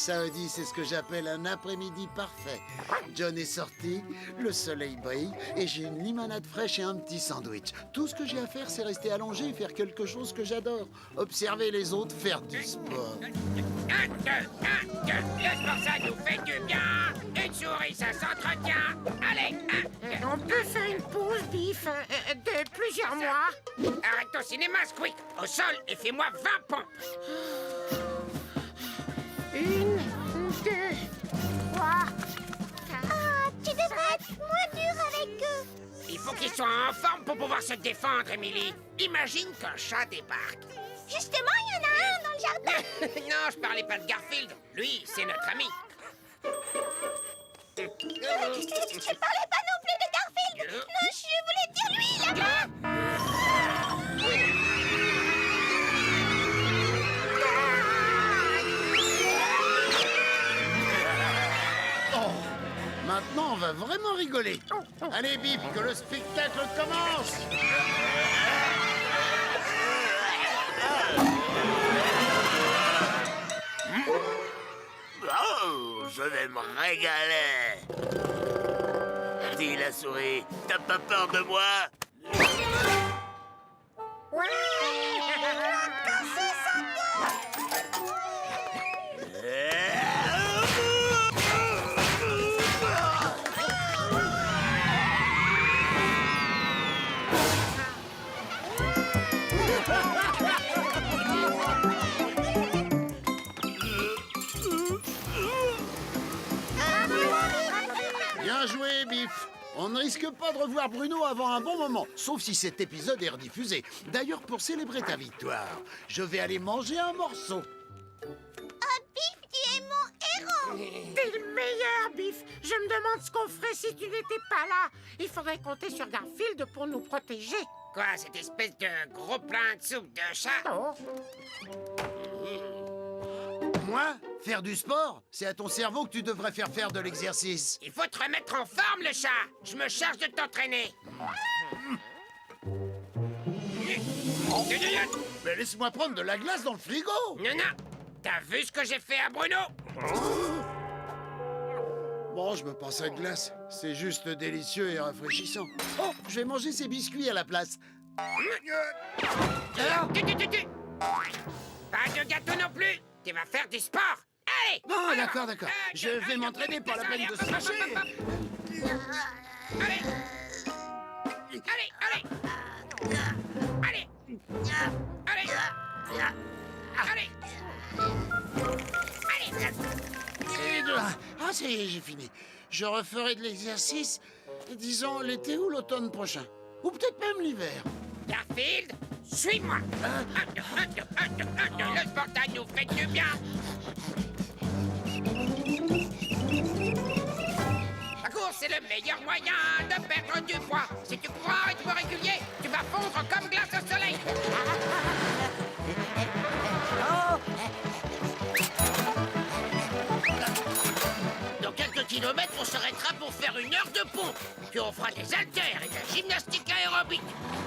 Ça, Odie, c'est ce que j'appelle un après-midi parfait. John est sorti, le soleil brille, et j'ai une limonade fraîche et un petit sandwich. Tout ce que j'ai à faire, c'est rester allongé et faire quelque chose que j'adore. Observer les autres faire du sport. Un, deux, le sport, ça nous fait du bien. Une souris, ça s'entretient. Allez, On peut faire une pause, Biff, de plusieurs mois. arrête ton cinéma, Squeak. Au sol et fais-moi 20 pompes. 1, 2, 3, 4. Ah, tu devrais être moins dur avec eux. Il faut qu'ils soient en forme pour pouvoir se défendre, Emily. Imagine qu'un chat débarque. Justement, il y en a un dans le jardin. Non, je parlais pas de Garfield. Lui, c'est notre ami. Je parlais pas non plus de Garfield. Non, je voulais dire lui, là-bas. Maintenant, on va vraiment rigoler. Allez, Bip, que le spectacle commence. Oh, je vais me régaler. Dis la souris, t'as pas peur de moi? Bien joué, Biff. On ne risque pas de revoir Bruno avant un bon moment, sauf si cet épisode est rediffusé. D'ailleurs, pour célébrer ta victoire, je vais aller manger un morceau. Oh, Biff, tu es mon héros. T'es le meilleur, Biff. Je me demande ce qu'on ferait si tu n'étais pas là. Il faudrait compter sur Garfield pour nous protéger. Quoi, cette espèce de gros plein de soupe de chat? Oh. Moi, faire du sport, c'est à ton cerveau que tu devrais faire de l'exercice. Il faut te remettre en forme, le chat. Je me charge de t'entraîner. Mais laisse-moi prendre de la glace dans le frigo. Non, non. T'as vu ce que j'ai fait à Bruno? Bon, je me passe à glace. C'est juste délicieux et rafraîchissant. Oh, je vais manger ces biscuits à la place. Pas de gâteau non plus. Tu vas faire du sport. Allez. Ah, d'accord. Je vais m'entraîner, pas la peine de se fâcher. Allez. Allez. Allez. Et deux. Ah, ça y est, j'ai fini. Je referai de l'exercice, disons, l'été ou l'automne prochain. Ou peut-être même l'hiver. Garfield, suis-moi. Le sport, ça nous fait du bien. La course, c'est le meilleur moyen de perdre du poids. Si tu cours à rythme régulier, tu vas fondre comme glace au soleil. Dans quelques kilomètres, on s'arrêtera pour faire 1 heure de pompe. Puis on fera des haltères et de la gymnastique aérobique.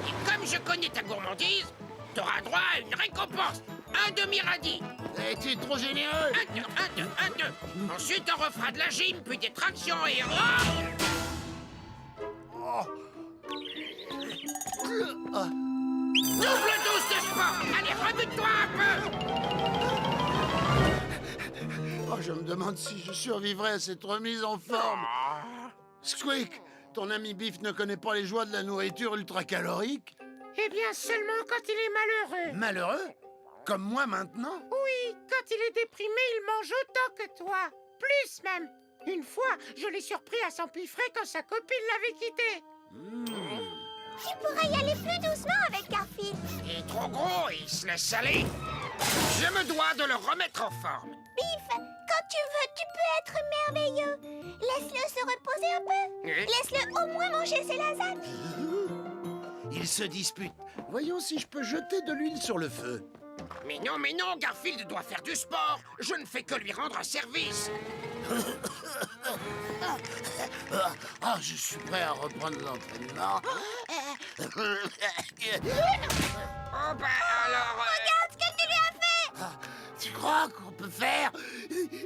Et comme je connais ta gourmandise, t'auras droit à une récompense. Un demi-radis. Eh, tu es trop généreux. Un, deux. Ensuite, on refera de la gym, puis des tractions et... Double dose de sport. Allez, rebute-toi un peu. Oh, je me demande si je survivrai à cette remise en forme. Squeak, ton ami Biff ne connaît pas les joies de la nourriture ultra-calorique? Eh bien, seulement quand il est malheureux. Malheureux? Comme moi maintenant? Oui, quand il est déprimé, il mange autant que toi. Plus même. Une fois, je l'ai surpris à s'empiffrer quand sa copine l'avait quitté. Tu pourrais y aller plus doucement avec Garfield. Il est trop gros et il se laisse aller. Je me dois de le remettre en forme. Biff, quand tu veux, tu peux être merveilleux. Laisse-le se reposer un peu. Laisse-le au moins manger ses lasagnes. Ils se disputent. Voyons si je peux jeter de l'huile sur le feu. Mais non, Garfield doit faire du sport. Je ne fais que lui rendre un service. Ah, je suis prêt à reprendre l'entraînement. Oh bah alors... Regarde ce que tu lui as fait. Tu crois qu'on peut Faire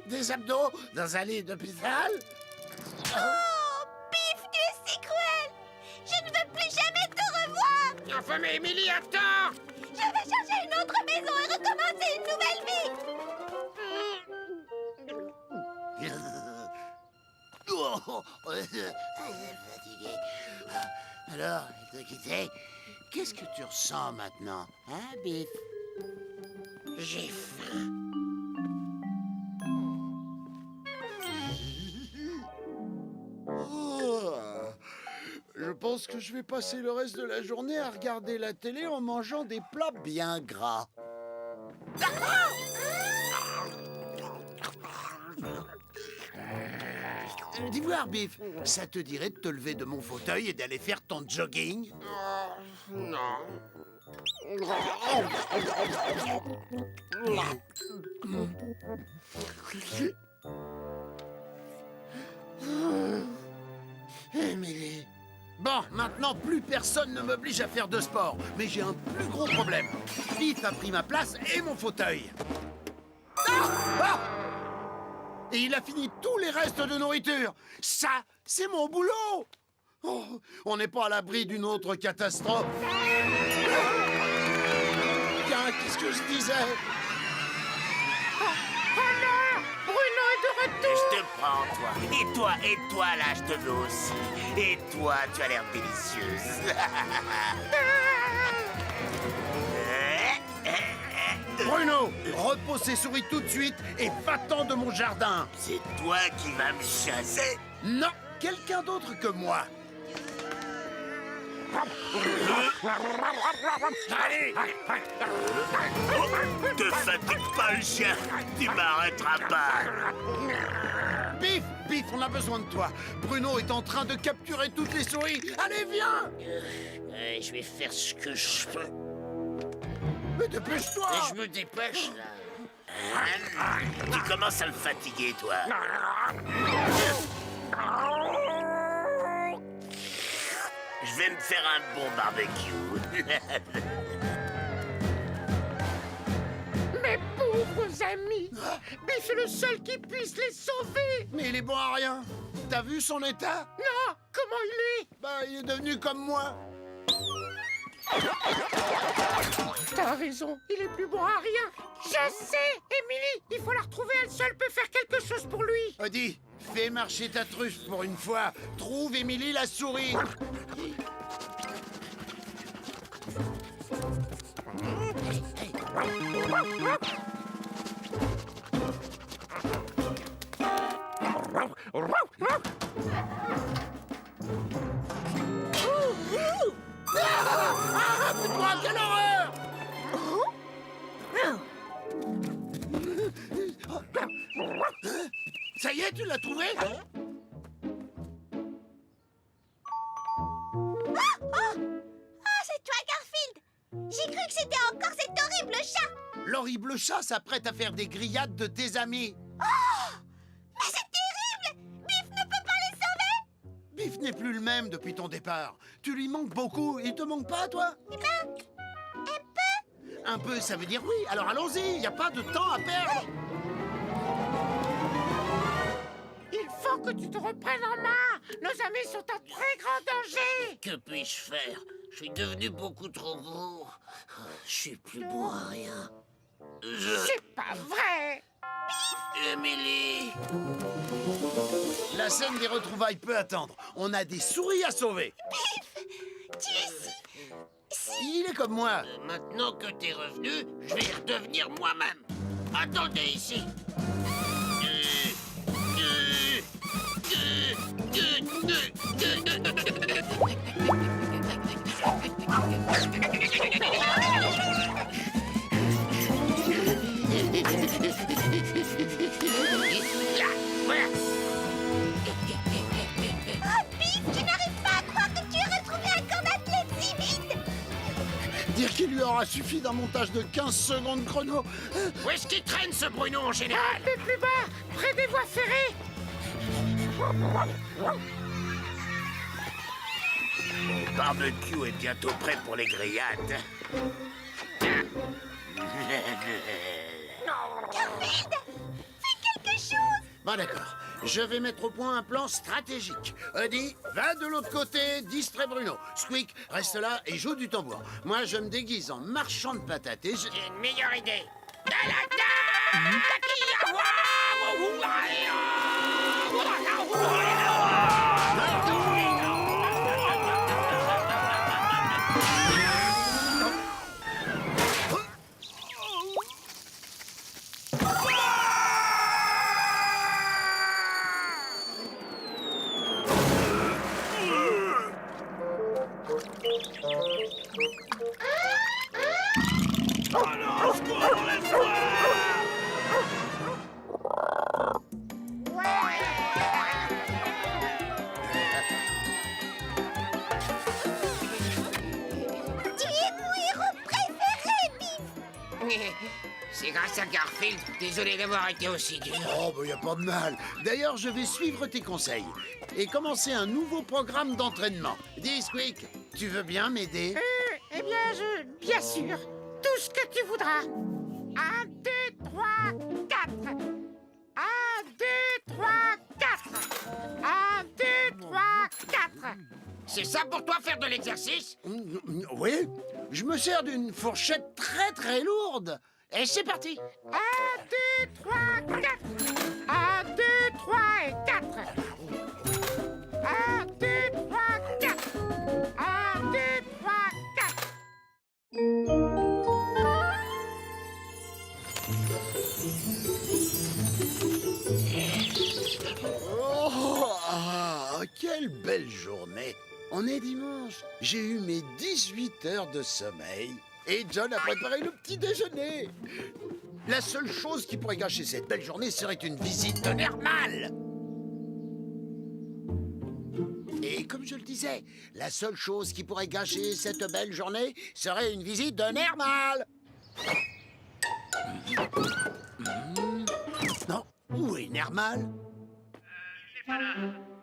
des abdos dans un lit d'hôpital? Oh, Biff, tu es si cruel! Je ne veux plus jamais te revoir! Enfin, mais Émilie, attends! Je vais chercher une autre maison et recommencer une nouvelle vie! Oh, fatigué. Alors, il t'a quitté? Qu'est-ce que tu ressens maintenant, hein, Biff? J'ai faim. Oh, je pense que je vais passer le reste de la journée à regarder la télé en mangeant des plats bien gras. Dis voir, Biff, ça te dirait de te lever de mon fauteuil et d'aller faire ton jogging? Non. Émilie. Bon, maintenant, plus personne ne m'oblige à faire de sport. Mais j'ai un plus gros problème. Biff a pris ma place et mon fauteuil. Ah! Et il a fini tous les restes de nourriture. Ça, c'est mon boulot. Oh, on n'est pas à l'abri d'une autre catastrophe. Tiens, qu'est-ce que je disais? Oh non! Bruno est de retour! Je te prends, toi. Et toi, là, je te veux aussi. Et toi, tu as l'air délicieuse. Bruno, repose ces souris tout de suite et va-t'en de mon jardin. C'est toi qui vas me chasser? Non, quelqu'un d'autre que moi. Allez! Te fatigue pas, le chien. Tu m'arrêteras pas. Biff, Biff, on a besoin de toi. Bruno est en train de capturer toutes les souris. Allez, viens. Je vais faire ce que je peux. Mais dépêche-toi. Et je me dépêche, là. Tu commences à me fatiguer, toi. Je vais me faire un bon barbecue. Mes pauvres amis! Biff est le seul qui puisse les sauver! Mais il est bon à rien. T'as vu son état? Non! Comment il est? Bah, il est devenu comme moi. T'as raison, il est plus bon à rien! Je sais! Émilie, il faut la retrouver, elle seule peut faire quelque chose pour lui! Odie, fais marcher ta truffe pour une fois. Trouve Émilie la souris. Arrête-moi, quelle horreur! Ça y est, tu l'as trouvé? Ah, c'est toi, Garfield! J'ai cru que c'était encore cet horrible chat! L'horrible chat s'apprête à faire des grillades de tes amis. Mais c'est terrible! Biff ne peut pas les sauver! Biff n'est plus le même depuis ton départ. Tu lui manques beaucoup. Il te manque pas, toi? Il manque un peu! Un peu, ça veut dire oui. Alors allons-y, il n'y a pas de temps à perdre. Il faut que tu te reprennes en main! Nos amis sont en très grand danger! Que puis-je faire? Je suis devenu beaucoup trop gros. Je suis plus bon à rien. C'est pas vrai! Émilie! La scène des retrouvailles peut attendre. On a des souris à sauver. Tu es si... Il est comme moi. Maintenant que t'es revenu, je vais redevenir moi-même. Attendez ici. Voilà. Oh, Biff, je n'arrive pas à croire que tu aies retrouvé un corps d'athlète si vite! Dire qu'il lui aura suffi d'un montage de 15 secondes chrono. Où est-ce qu'il traîne ce Bruno en général? Un peu plus bas, près des voies ferrées! Mon barbecue est bientôt prêt pour les grillades. Garfield! Bon, d'accord. Je vais mettre au point un plan stratégique. Eddie, va de l'autre côté, distrait Bruno. Squeak, reste là et joue du tambour. Moi, je me déguise en marchand de patates et je... J'ai une meilleure idée. Tu es mon héros préféré, Biff. C'est grâce à Garfield. Désolé d'avoir été aussi dur. Oh, bah, y a pas de mal. D'ailleurs, je vais suivre tes conseils et commencer un nouveau programme d'entraînement. Dis, Squeak, tu veux bien m'aider? Eh bien, bien sûr. Tout ce que tu voudras. 1, 2, 3, 4. 1, 2, 3, 4. 1, 2, 3, 4. C'est ça pour toi faire de l'exercice? Oui, je me sers d'une fourchette très très lourde. Et c'est parti. 1, 2, 3, 4. 1, 2, 3 et 4. 1, 2, 3, 4. 1, 2, 3, 4. Oh, quelle belle journée. On est dimanche. J'ai eu mes 18 heures de sommeil. Et John a préparé le petit déjeuner. La seule chose qui pourrait gâcher cette belle journée serait une visite de Nermal. Et comme je le disais, la seule chose qui pourrait gâcher cette belle journée serait une visite de Nermal. Non, où est Nermal?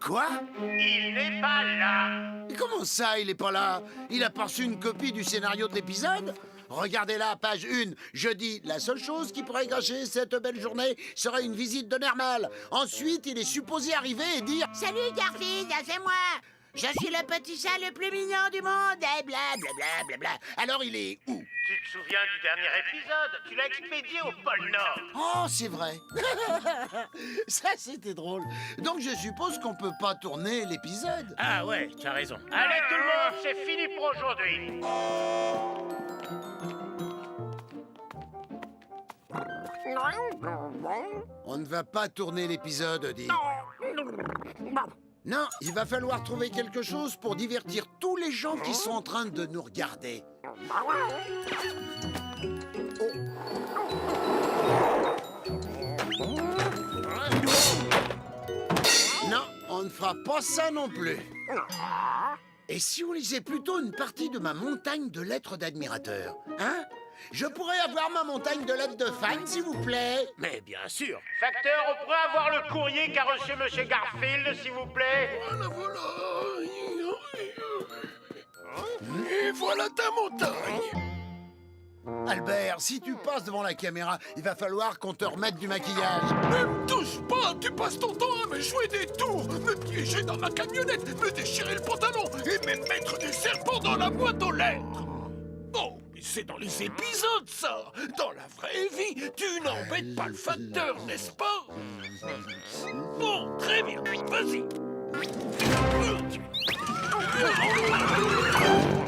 Quoi? Il n'est pas là. Comment ça, il est pas là? Il a pas reçu une copie du scénario de l'épisode? Regardez là, page 1. Je dis, la seule chose qui pourrait gâcher cette belle journée serait une visite de Nermal. Ensuite, il est supposé arriver et dire... Salut, Garfield, c'est moi. Je suis le petit chat le plus mignon du monde. Et Blablabla. Alors, il est où? Tu te souviens du dernier épisode? Tu l'as expédié au pôle Nord. Oh, c'est vrai. Ça, c'était drôle. Donc, je suppose qu'on peut pas tourner l'épisode. Ah ouais, tu as raison. Allez tout le monde, c'est fini pour aujourd'hui. On ne va pas tourner l'épisode, dit. Non, il va falloir trouver quelque chose pour divertir tous les gens qui sont en train de nous regarder. Non, on ne fera pas ça non plus. Et si on lisait plutôt une partie de ma montagne de lettres d'admirateurs, hein? Je pourrais avoir ma montagne de lettres de fans, s'il vous plaît? Mais bien sûr. Facteur, on pourrait avoir le courrier qu'a reçu Monsieur Garfield, s'il vous plaît. Voilà. Et voilà ta montagne. Albert, si tu passes devant la caméra, il va falloir qu'on te remette du maquillage. Ne me touche pas! Tu passes ton temps à me jouer des tours, me piéger dans ma camionnette, me déchirer le pantalon et me mettre du serpent dans la boîte aux lettres! Oh, mais c'est dans les épisodes, ça! Dans la vraie vie, tu n'embêtes pas le facteur, n'est-ce pas? Bon, très bien, vas-y!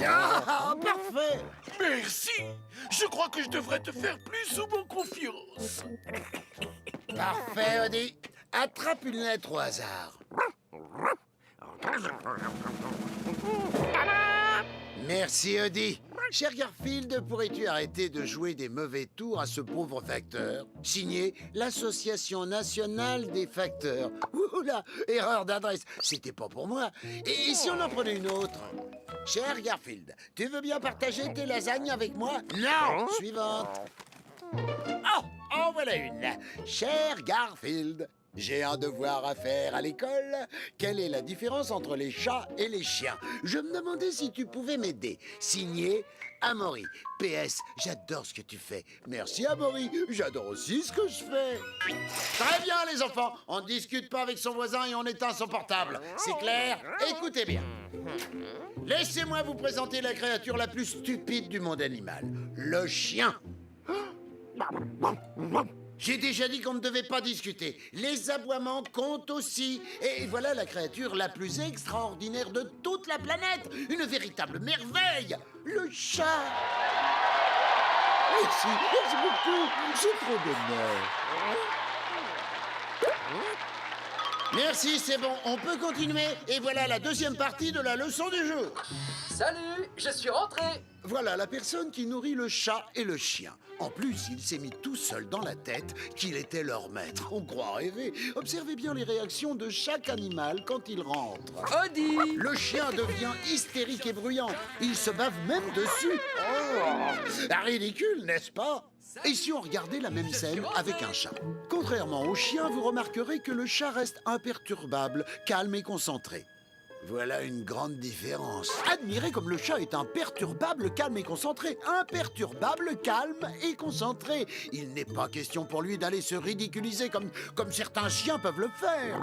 Ah, parfait! Merci! Je crois que je devrais te faire plus souvent confiance. Parfait, Odie. Attrape une lettre au hasard. Merci, Odie. Cher Garfield, pourrais-tu arrêter de jouer des mauvais tours à ce pauvre facteur? Signé l'Association nationale des facteurs. Oula, erreur d'adresse. C'était pas pour moi. Et si on en prenait une autre? Cher Garfield, tu veux bien partager tes lasagnes avec moi? Non! Suivante. Oh, voilà une. Cher Garfield, j'ai un devoir à faire à l'école. Quelle est la différence entre les chats et les chiens? Je me demandais si tu pouvais m'aider. Signé Amaury. PS, j'adore ce que tu fais. Merci Amaury, j'adore aussi ce que je fais. Très bien les enfants, on ne discute pas avec son voisin et on éteint son portable. C'est clair? Écoutez bien. Laissez-moi vous présenter la créature la plus stupide du monde animal. Le chien. J'ai déjà dit qu'on ne devait pas discuter. Les aboiements comptent aussi. Et voilà la créature la plus extraordinaire de toute la planète. Une véritable merveille. Le chat. Merci beaucoup. J'ai trop d'honneur. Merci, c'est bon. On peut continuer. Et voilà la deuxième partie de la leçon du jour. Salut, je suis rentré. Voilà la personne qui nourrit le chat et le chien. En plus, il s'est mis tout seul dans la tête qu'il était leur maître. On croit rêver. Observez bien les réactions de chaque animal quand il rentre. Odie. Le chien devient hystérique et bruyant. Il se bave même dessus. Oh, ridicule, n'est-ce pas? Et si on regardait la même scène avec un chat? Contrairement au chien, vous remarquerez que le chat reste imperturbable, calme et concentré. Voilà une grande différence. Admirez comme le chat est imperturbable, calme et concentré. Imperturbable, calme et concentré. Il n'est pas question pour lui d'aller se ridiculiser comme certains chiens peuvent le faire.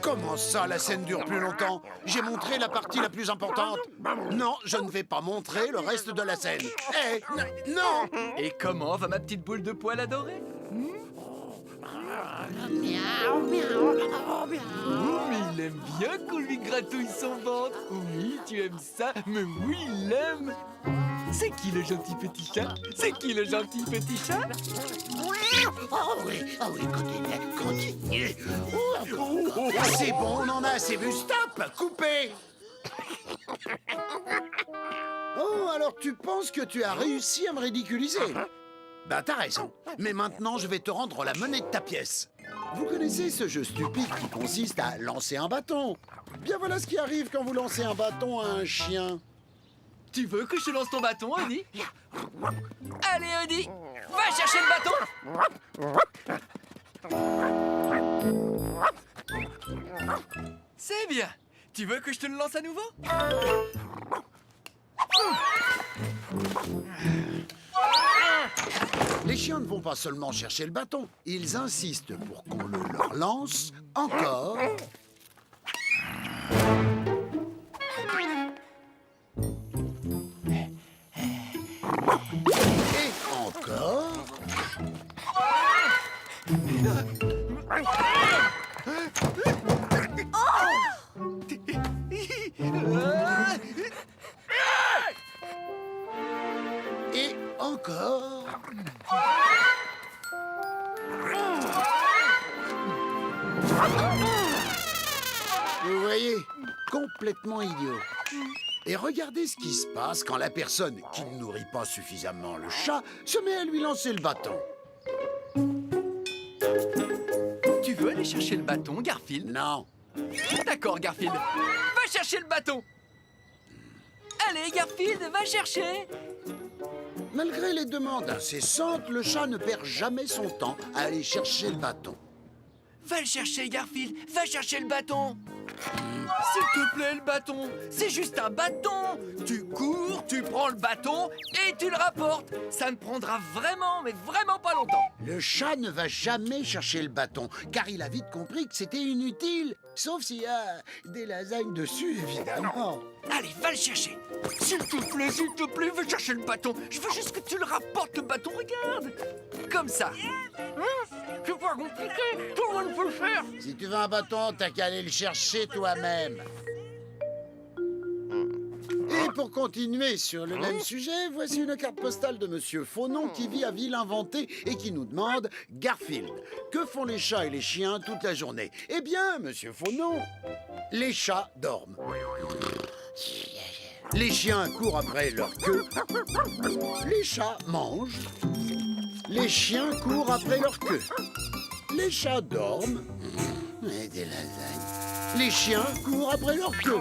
Comment ça, la scène dure plus longtemps? J'ai montré la partie la plus importante. Non, je ne vais pas montrer le reste de la scène. Non! Et comment va ma petite boule de poil adorée? Miaou, miaou, oh, miaou. Oh, mais il aime bien qu'on lui gratouille son ventre. Oui, tu aimes ça, mais oui, il aime. C'est qui le gentil petit chat? C'est qui le gentil petit chat? Oh oui, continue. C'est bon, on en a assez vu, stop, coupez. Oh, alors tu penses que tu as réussi à me ridiculiser? Bah t'as raison, mais maintenant je vais te rendre la monnaie de ta pièce. Vous connaissez ce jeu stupide qui consiste à lancer un bâton? Bien voilà ce qui arrive quand vous lancez un bâton à un chien. Tu veux que je te lance ton bâton, Odie? Allez, Odie, va chercher le bâton. C'est bien. Tu veux que je te le lance à nouveau? Les chiens ne vont pas seulement chercher le bâton, ils insistent pour qu'on le leur lance encore. Et encore. Et encore. Vous voyez, complètement idiot. Et regardez ce qui se passe quand la personne qui ne nourrit pas suffisamment le chat se met à lui lancer le bâton. Tu veux aller chercher le bâton, Garfield? Non. D'accord, Garfield. Va chercher le bâton. Allez, Garfield, va chercher. Malgré les demandes incessantes, le chat ne perd jamais son temps à aller chercher le bâton. Va le chercher, Garfield. Va chercher le bâton. S'il te plaît, le bâton. C'est juste un bâton. Tu cours, tu prends le bâton et tu le rapportes. Ça ne prendra vraiment, mais vraiment pas longtemps. Le chat ne va jamais chercher le bâton, car il a vite compris que c'était inutile. Sauf s'il y a des lasagnes dessus, évidemment. Allez, va le chercher. S'il te plaît, va chercher le bâton. Je veux juste que tu le rapportes, le bâton. Regarde. Comme ça. C'est pas compliqué, tout le monde peut le faire. Si tu veux un bâton, t'as qu'à aller le chercher toi-même. Et pour continuer sur le même sujet, voici une carte postale de Monsieur Faunon qui vit à Ville Inventée et qui nous demande « Garfield, que font les chats et les chiens toute la journée ?» Eh bien, Monsieur Faunon, les chats dorment. Les chiens courent après leur queue. Les chats mangent. Les chiens courent après leur queue. Les chats dorment. Et des lasagnes. Les chiens courent après leur queue.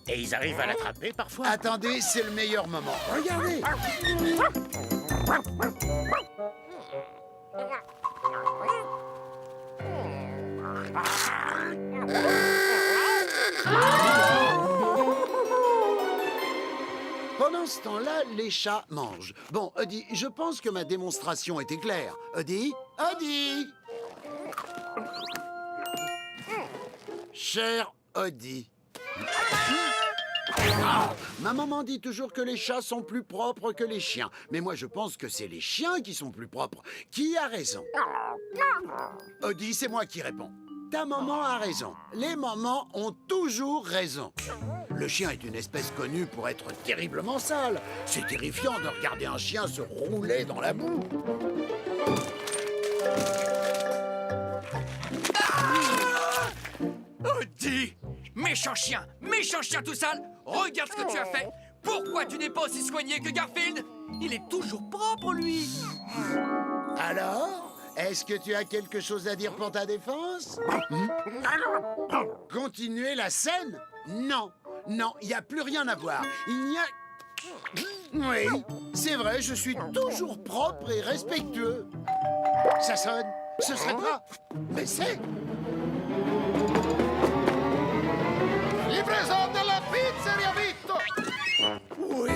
Et ils arrivent à l'attraper parfois. Attendez, c'est le meilleur moment. Regardez. ce temps-là, les chats mangent. Bon, Odie, je pense que ma démonstration était claire. Odie? Odie! Cher Odie. Ah, ma maman dit toujours que les chats sont plus propres que les chiens. Mais moi, je pense que c'est les chiens qui sont plus propres. Qui a raison? Odie, c'est moi qui réponds. Ta maman a raison. Les mamans ont toujours raison. Le chien est une espèce connue pour être terriblement sale. C'est terrifiant de regarder un chien se rouler dans la boue. Odie! Méchant chien tout sale! Regarde ce que tu as fait! Pourquoi tu n'es pas aussi soigné que Garfield? Il est toujours propre, lui! Alors, est-ce que tu as quelque chose à dire pour ta défense? Continuer la scène? Non, non, il n'y a plus rien à voir. Il n'y a... Oui, c'est vrai, je suis toujours propre et respectueux. Ça sonne, ce serait pas... Mais c'est... Livraison de la pizzeria Vito! Oui.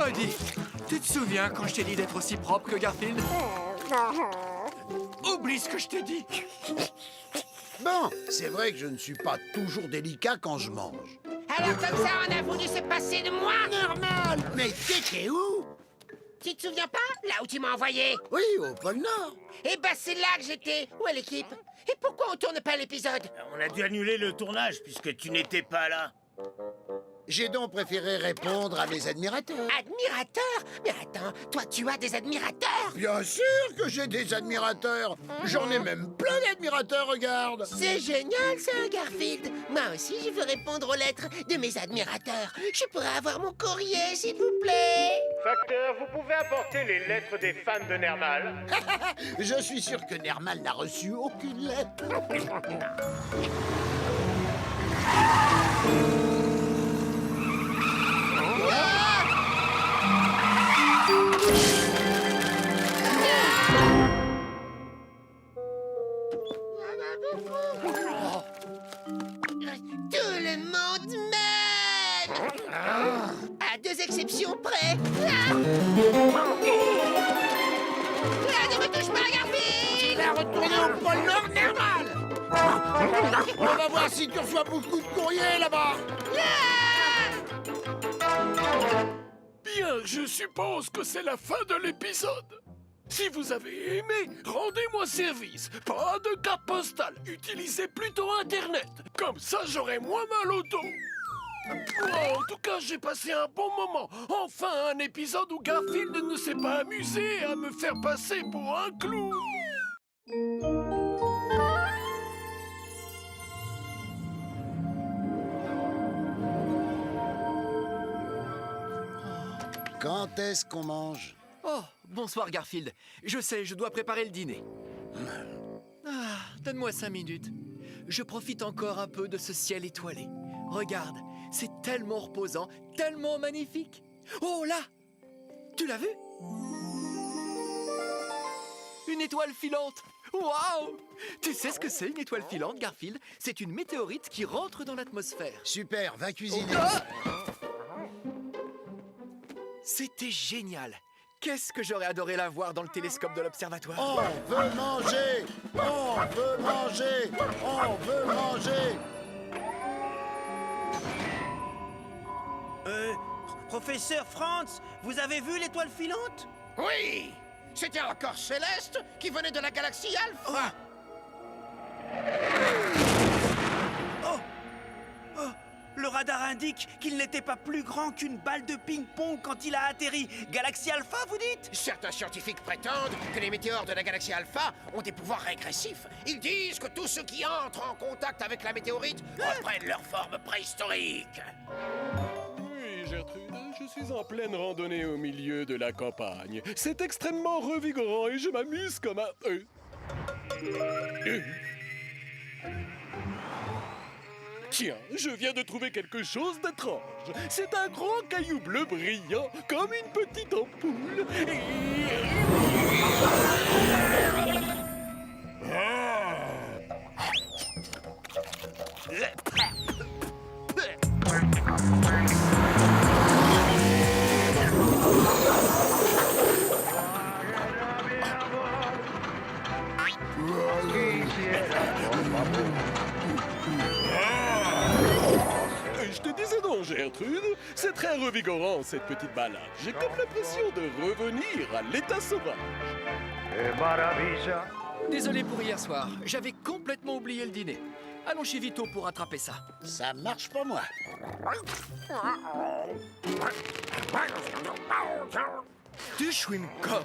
Odie, tu te souviens quand je t'ai dit d'être aussi propre que Garfield? Oublie ce que je t'ai dit! Bon, c'est vrai que je ne suis pas toujours délicat quand je mange. Alors comme ça, on a voulu se passer de moi? Normal. Mais t'étais où? Tu te souviens pas? Là où tu m'as envoyé? Oui, au pôle Nord. Eh ben c'est là que j'étais. Où est l'équipe? Et pourquoi on tourne pas l'épisode? On a dû annuler le tournage puisque tu n'étais pas là. J'ai donc préféré répondre à mes admirateurs. Admirateur? Mais attends, toi tu as des admirateurs? Bien sûr que j'ai des admirateurs. J'en ai même plein d'admirateurs, regarde. C'est génial ça, Garfield. Moi aussi je veux répondre aux lettres de mes admirateurs. Je pourrais avoir mon courrier, s'il vous plaît? Facteur, vous pouvez apporter les lettres des fans de Nermal? Je suis sûr que Nermal n'a reçu aucune lettre. Tout le monde m'aime! À deux exceptions près. Ah, ne me touche pas, Garfield! Il va retourner au pôle Nord, Nermal. On va voir si tu reçois beaucoup de courriers là-bas. Bien, je suppose que c'est la fin de l'épisode. Si vous avez aimé, rendez-moi service. Pas de carte postale. Utilisez plutôt Internet. Comme ça, j'aurai moins mal au dos. En tout cas, j'ai passé un bon moment. Enfin, un épisode où Garfield ne s'est pas amusé à me faire passer pour un clown. Quand est-ce qu'on mange? Oh, bonsoir Garfield. Je sais, je dois préparer le dîner. Donne-moi 5 minutes. Je profite encore un peu de ce ciel étoilé. Regarde, c'est tellement reposant, tellement magnifique. Oh là! Tu l'as vu? Une étoile filante! Waouh! Tu sais ce que c'est une étoile filante, Garfield? C'est une météorite qui rentre dans l'atmosphère. Super, va cuisiner. C'était génial! Qu'est-ce que j'aurais adoré la voir dans le télescope de l'observatoire! On veut manger! On veut manger! On veut manger! Professeur Franz, vous avez vu l'étoile filante? Oui! C'était un corps céleste qui venait de la galaxie Alpha! Le radar indique qu'il n'était pas plus grand qu'une balle de ping-pong quand il a atterri. Galaxie Alpha, vous dites? Certains scientifiques prétendent que les météores de la galaxie Alpha ont des pouvoirs régressifs. Ils disent que tous ceux qui entrent en contact avec la météorite reprennent leur forme préhistorique. Oui, Gertrude, je suis en pleine randonnée au milieu de la campagne. C'est extrêmement revigorant et je m'amuse comme un... Tiens, je viens de trouver quelque chose d'étrange. C'est un grand caillou bleu brillant, comme une petite ampoule. bien, Gertrude. C'est très revigorant, cette petite balade. J'ai comme l'impression de revenir à l'état sauvage. Désolé pour hier soir, j'avais complètement oublié le dîner. Allons chez Vito pour rattraper ça. Ça marche pour moi. Du chewing-gum.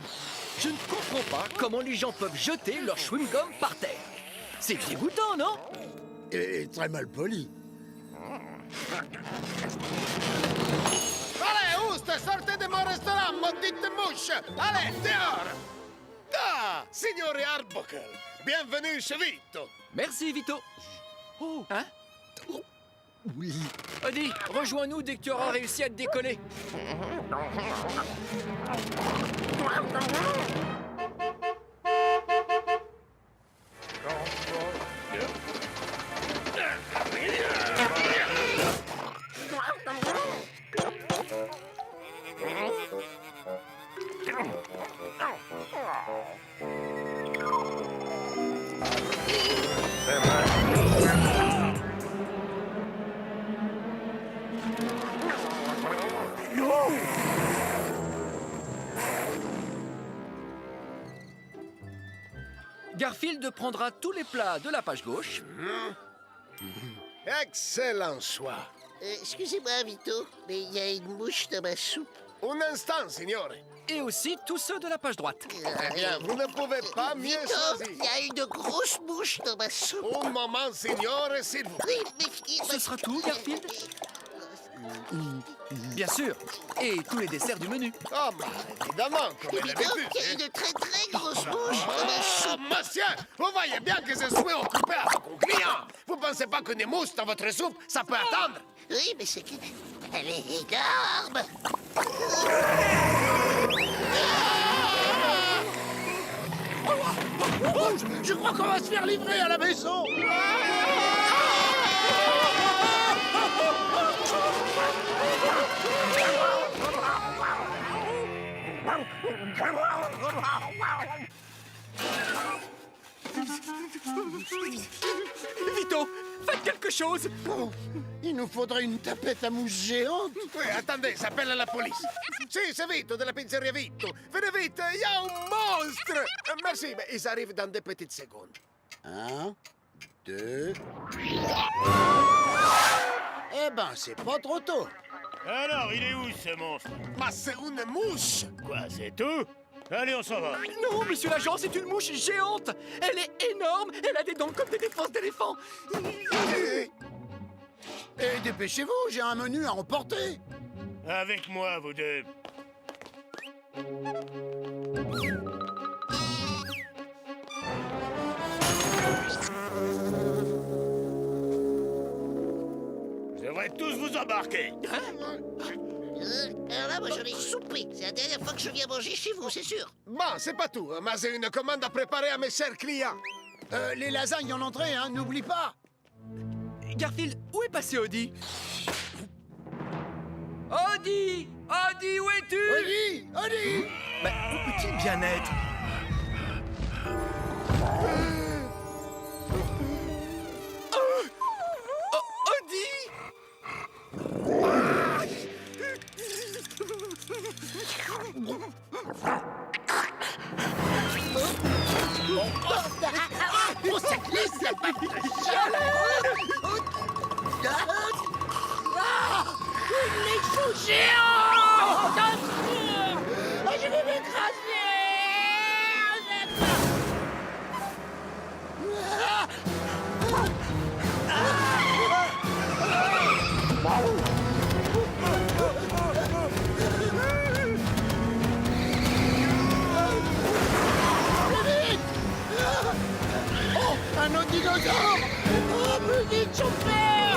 Je ne comprends pas comment les gens peuvent jeter leur chewing-gum par terre. C'est dégoûtant, non? Et très mal poli. Allez, Oust, sortez de mon restaurant, maudite mouche! Allez, dehors! Ah, signore Arbuckle, bienvenue chez Vito! Merci, Vito. Oh, hein? Oui. Odie, rejoins-nous dès que tu auras réussi à te décoller. Garfield prendra tous les plats de la page gauche. Excellent choix. Excusez-moi, Vito, mais il y a une mouche dans ma soupe. Un instant, signore. Et aussi tous ceux de la page droite. Eh bien, vous ne pouvez pas mieux Vito, choisir. il y a une grosse mouche dans ma soupe. Un moment, signore, s'il vous plaît. Oui, mais... Ce sera tout, Garfield? Bien sûr. Et tous les desserts du menu. Ah, bah, évidemment, comme Vito, d'habitude. il y a une très très grosse mouche dans ma soupe. Monsieur, vous voyez bien que je suis occupé avec un client. Vous pensez pas qu'une mouche dans votre soupe, ça peut attendre? Oui, mais c'est que... Elle est énorme. Je crois qu'on va se faire livrer à la maison. Vito, faites quelque chose! Oh, il nous faudrait une tapette à mouche géante. Oui, attendez, s'appelle la police. Si, c'est Vito de la pizzeria Vito. Venez vite, il y a un monstre. Merci, mais ils arrivent dans 2 petites secondes. 1, 2... Eh ben, c'est pas trop tôt. Alors, il est où ce monstre? Mais c'est une mouche. Quoi, c'est tout? Allez, on s'en va. Non, monsieur l'agent, c'est une mouche géante! Elle est énorme! Elle a des dents comme des défenses d'éléphant! Et dépêchez-vous, j'ai un menu à emporter. Avec moi, vous deux. Vous devrez tous vous embarquer. Alors là, moi, j'en ai soupé. C'est la dernière fois que je viens manger chez vous, c'est sûr. Bon, c'est pas tout, mais j'ai une commande à préparer à mes chers clients. Les lasagnes en entrée, hein, n'oublie pas. Garfield, où est passé Odie? Odie! Odie, où es-tu? Odie, Odie. Mais où peut-il bien être? Odie! Oh, ça glisse, la patte de chien. Les choux géants! Je vais m'écraser! Un autre dinosaure. Oh, plus vite, chauffeur!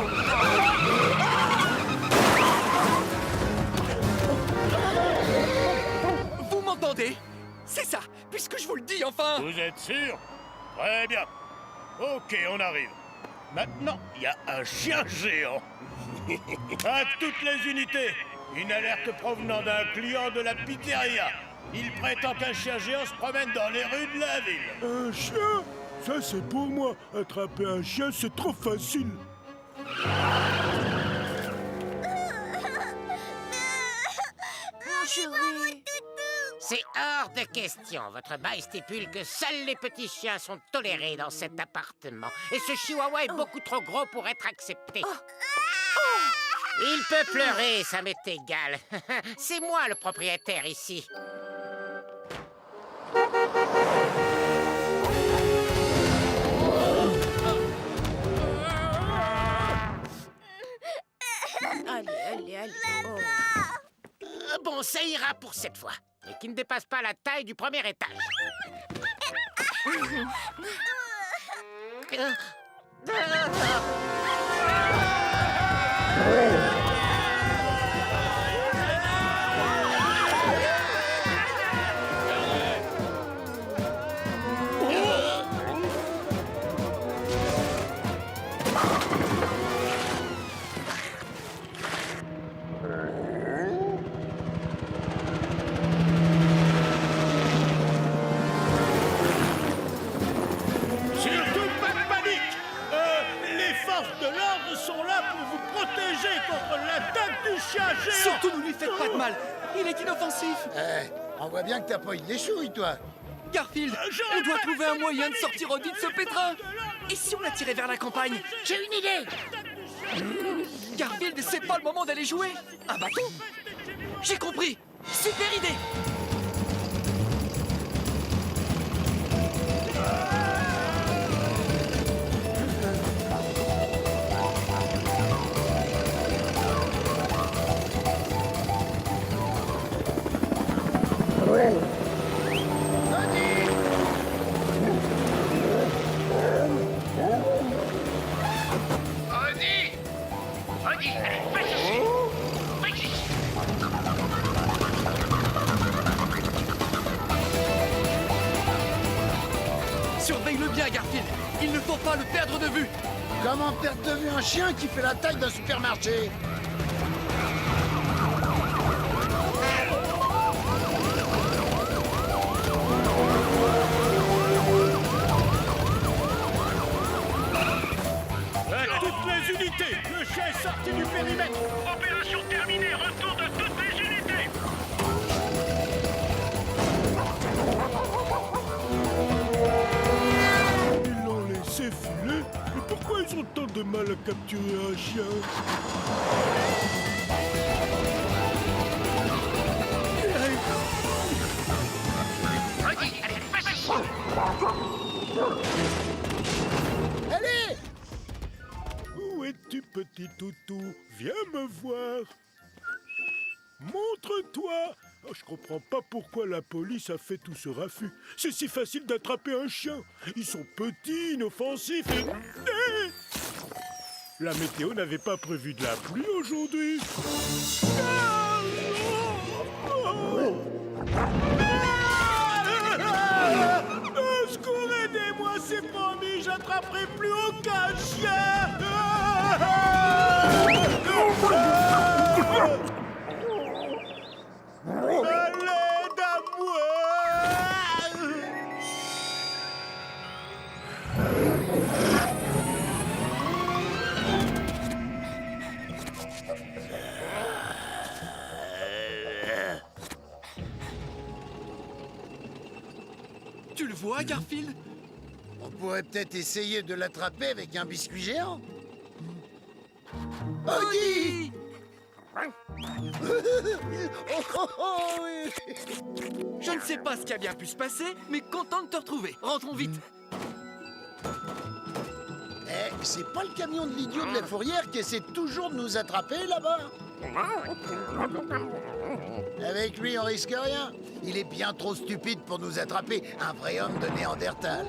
Vous m'entendez? C'est ça, puisque je vous le dis enfin! Vous êtes sûr? Très bien. Ok, on arrive. Maintenant, il y a un chien géant. À toutes les unités, une alerte provenant d'un client de la pizzeria. Il prétend qu'un chien géant se promène dans les rues de la ville. Un chien? Ça, c'est pour moi. Attraper un chien, c'est trop facile. C'est hors de question. Votre bail stipule que seuls les petits chiens sont tolérés dans cet appartement. Et ce chihuahua est beaucoup trop gros pour être accepté. Il peut pleurer, ça m'est égal. C'est moi le propriétaire ici. Allez. Bon, ça ira pour cette fois. Et qui ne dépasse pas la taille du premier étage. Surtout pas de panique. Les forces de l'ordre sont là pour vous protéger contre l'attaque du chien géant. Surtout ne lui faites pas de mal. Il est inoffensif. On voit bien que t'as pas eu des chouilles, toi. Garfield, on doit trouver un moyen de sortir Odie de ce pétrin. Et si on la tirait vers la campagne? J'ai une idée. Garfield, c'est pas le moment d'aller jouer. Un bâton? J'ai compris. Super idée. Odie, allez, va chercher. Va chercher. Surveille-le bien, Garfield. Il ne faut pas le perdre de vue. Comment perdre de vue un chien qui fait la taille d'un supermarché? À toutes les unités, le chien est sorti du périmètre. Opération terminée, retour de toutes les unités. Ils l'ont laissé filer. Mais pourquoi ils ont tant de mal à capturer un chien? Odie, allez, va chercher. Allez! Où es-tu, petit toutou? Viens me voir. Montre-toi. Oh, je comprends pas pourquoi la police a fait tout ce raffut. C'est si facile d'attraper un chien. Ils sont petits, inoffensifs et... La météo n'avait pas prévu de la pluie aujourd'hui. Ah, au secours, aidez-moi, c'est promis, j'attraperai plus aucun chien. À l'aide à moi. Tu le vois, Garfield? On pourrait peut-être essayer de l'attraper avec un biscuit géant. Odie! Je ne sais pas ce qui a bien pu se passer, mais content de te retrouver. Rentrons vite. Eh, c'est pas le camion de l'idiot de la fourrière qui essaie toujours de nous attraper là-bas? Avec lui, on risque rien. Il est bien trop stupide pour nous attraper, un vrai homme de Néandertal.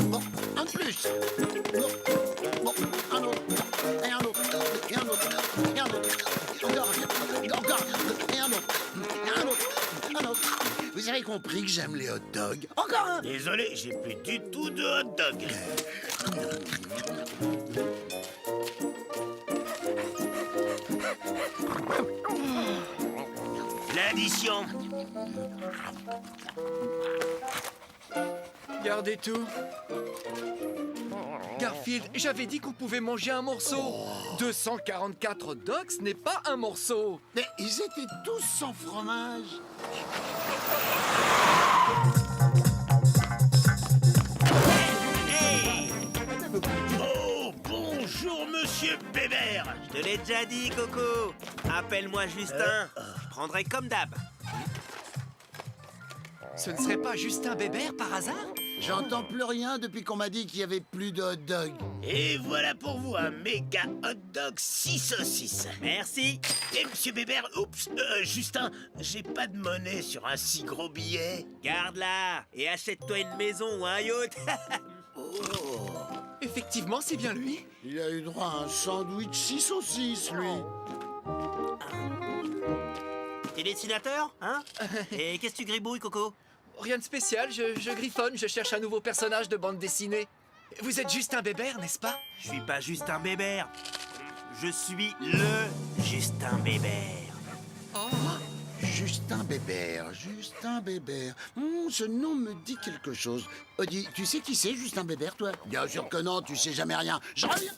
Bon, un de plus. Bon, un autre. Et un autre. Et un autre. Et un autre. Encore. Et un autre. Et un autre. Un autre. Vous avez compris que j'aime les hot dogs. Encore un. Désolé, j'ai plus du tout de hot dog. L'addition. Gardez tout. Garfield, j'avais dit qu'on pouvait manger un morceau. 244 hot dogs, ce n'est pas un morceau. Mais ils étaient tous sans fromage. Oh, bonjour, monsieur Bébert. Je te l'ai déjà dit, Coco. Appelle-moi Justin. Je prendrai comme d'hab. Ce ne serait pas Justin Bébert par hasard? J'entends plus rien depuis qu'on m'a dit qu'il y avait plus de hot dog. Et voilà pour vous un méga hot dog 6 saucisses. Merci. Et monsieur Bébert, oups, Justin, j'ai pas de monnaie sur un si gros billet. Garde-la et achète-toi une maison ou un yacht. Effectivement, c'est bien lui. Il a eu droit à un sandwich 6 saucisses, lui. T'es dessinateur, hein? Et qu'est-ce que tu gribouilles, Coco? Rien de spécial, je griffonne, je cherche un nouveau personnage de bande dessinée. Vous êtes Justin Bébert, n'est-ce pas? Je suis pas Justin Bébert. Je suis le Justin Bébert. Oh. Justin Bébert, Justin Bébert. Ce nom me dit quelque chose. Odie, tu sais qui c'est, Justin Bébert, toi? Bien sûr que non, tu sais jamais rien. Je reviens.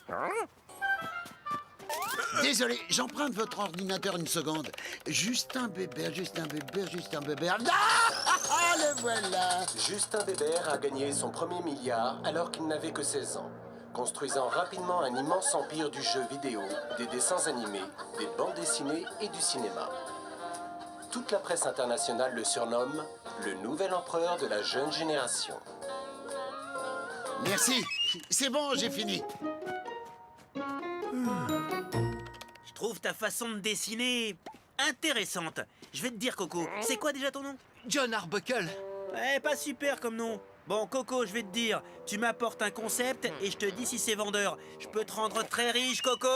Désolé, j'emprunte votre ordinateur une seconde. Justin Bébert, Justin Bébert, Justin Bébert. Ah, le voilà. Justin Bébert a gagné son premier milliard alors qu'il n'avait que 16 ans, construisant rapidement un immense empire du jeu vidéo, des dessins animés, des bandes dessinées et du cinéma. Toute la presse internationale le surnomme le nouvel empereur de la jeune génération. Merci. C'est bon, j'ai fini. Je trouve ta façon de dessiner intéressante. Je vais te dire, Coco, c'est quoi déjà ton nom? John Arbuckle. Ouais, pas super comme nom. Bon, Coco, je vais te dire, tu m'apportes un concept et je te dis si c'est vendeur. Je peux te rendre très riche, Coco.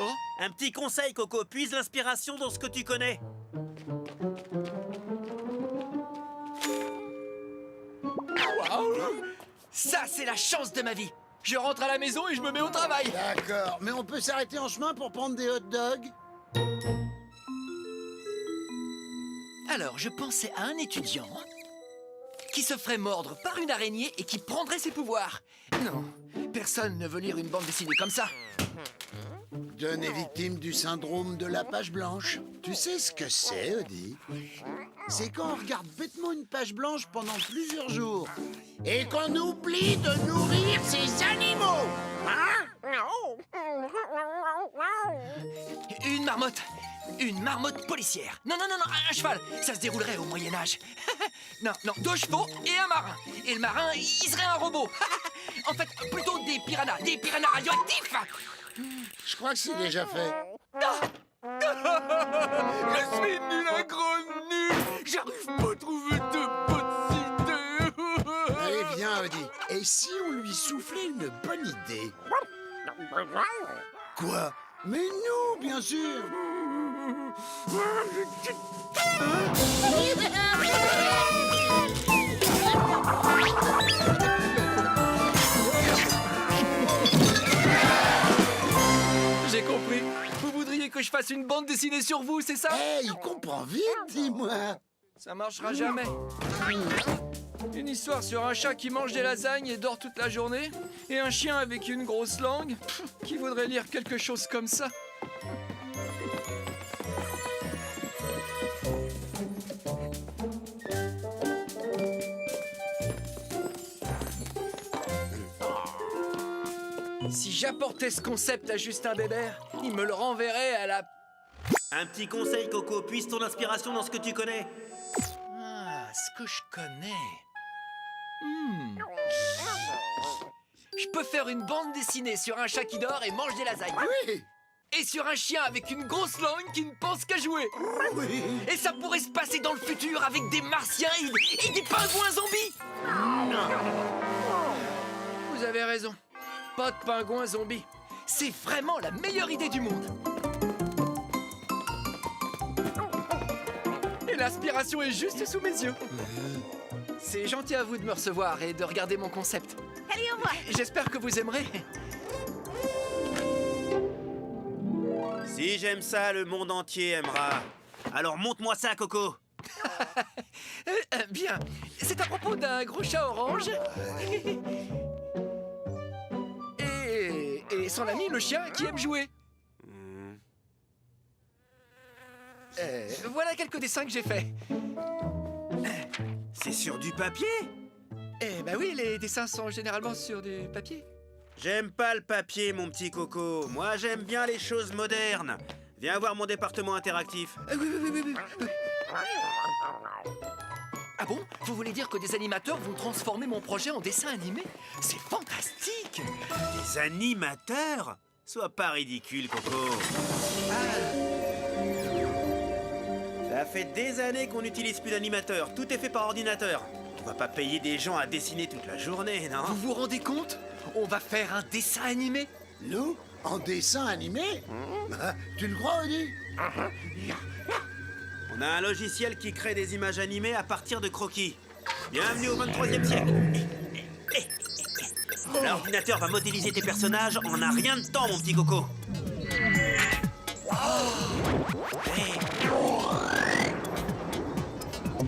Oh. Un petit conseil, Coco, puise l'inspiration dans ce que tu connais. Ça, c'est la chance de ma vie. Je rentre à la maison et je me mets au travail. D'accord, mais on peut s'arrêter en chemin pour prendre des hot dogs? Alors, je pensais à un étudiant qui se ferait mordre par une araignée et qui prendrait ses pouvoirs. Non, personne ne veut lire une bande dessinée comme ça. John est victime du syndrome de la page blanche. Tu sais ce que c'est, Odie? C'est quand on regarde bêtement une page blanche pendant plusieurs jours Et qu'on oublie de nourrir ces animaux. Hein? Une marmotte policière. Non, un cheval, ça se déroulerait au Moyen-Âge. Non, 2 chevaux et un marin. Et le marin, il serait un robot. En fait, plutôt des piranhas radioactifs. Je crois que c'est déjà fait. Je suis nul, un gros nul. J'arrive pas à trouver de bonnes idées. Allez, viens, Odie. Et si on lui soufflait une bonne idée? Quoi? Mais nous, bien sûr. J'ai compris. Vous voudriez que je fasse une bande dessinée sur vous, c'est ça? Il comprend vite, dis-moi. Ça marchera jamais. Une histoire sur un chat qui mange des lasagnes et dort toute la journée, et un chien avec une grosse langue. Qui voudrait lire quelque chose comme ça? Si j'apportais ce concept à Justin Bébert, il me le renverrait à la... Un petit conseil, Coco, puise ton inspiration dans ce que tu connais. Ah, ce que je connais... Je peux faire une bande dessinée sur un chat qui dort et mange des lasagnes. Oui. Et sur un chien avec une grosse langue qui ne pense qu'à jouer. Oui. Et ça pourrait se passer dans le futur avec des martiens et des pingouins zombies. Vous avez raison. Pas de pingouins zombies. C'est vraiment la meilleure idée du monde. Et l'inspiration est juste sous mes yeux. C'est gentil à vous de me recevoir et de regarder mon concept. Allez, au revoir. J'espère que vous aimerez. Si j'aime ça, le monde entier aimera. Alors montre-moi ça, Coco. Bien. C'est à propos d'un gros chat orange. Et son ami, le chien, qui aime jouer. Voilà quelques dessins que j'ai faits. C'est sur du papier? Eh ben oui, les dessins sont généralement sur du papier. J'aime pas le papier, mon petit Coco. Moi, j'aime bien les choses modernes. Viens voir mon département interactif. Oui. Ah bon? Vous voulez dire que des animateurs vont transformer mon projet en dessin animé? C'est fantastique! Des animateurs? Sois pas ridicule, Coco. Ça fait des années qu'on n'utilise plus d'animateurs. Tout est fait par ordinateur. On va pas payer des gens à dessiner toute la journée, non? Vous vous rendez compte? On va faire un dessin animé? Nous? En dessin animé? Tu le crois, Odie? On a un logiciel qui crée des images animées à partir de croquis. Bienvenue au 23e siècle. L'ordinateur va modéliser tes personnages en un rien de temps, mon petit Coco.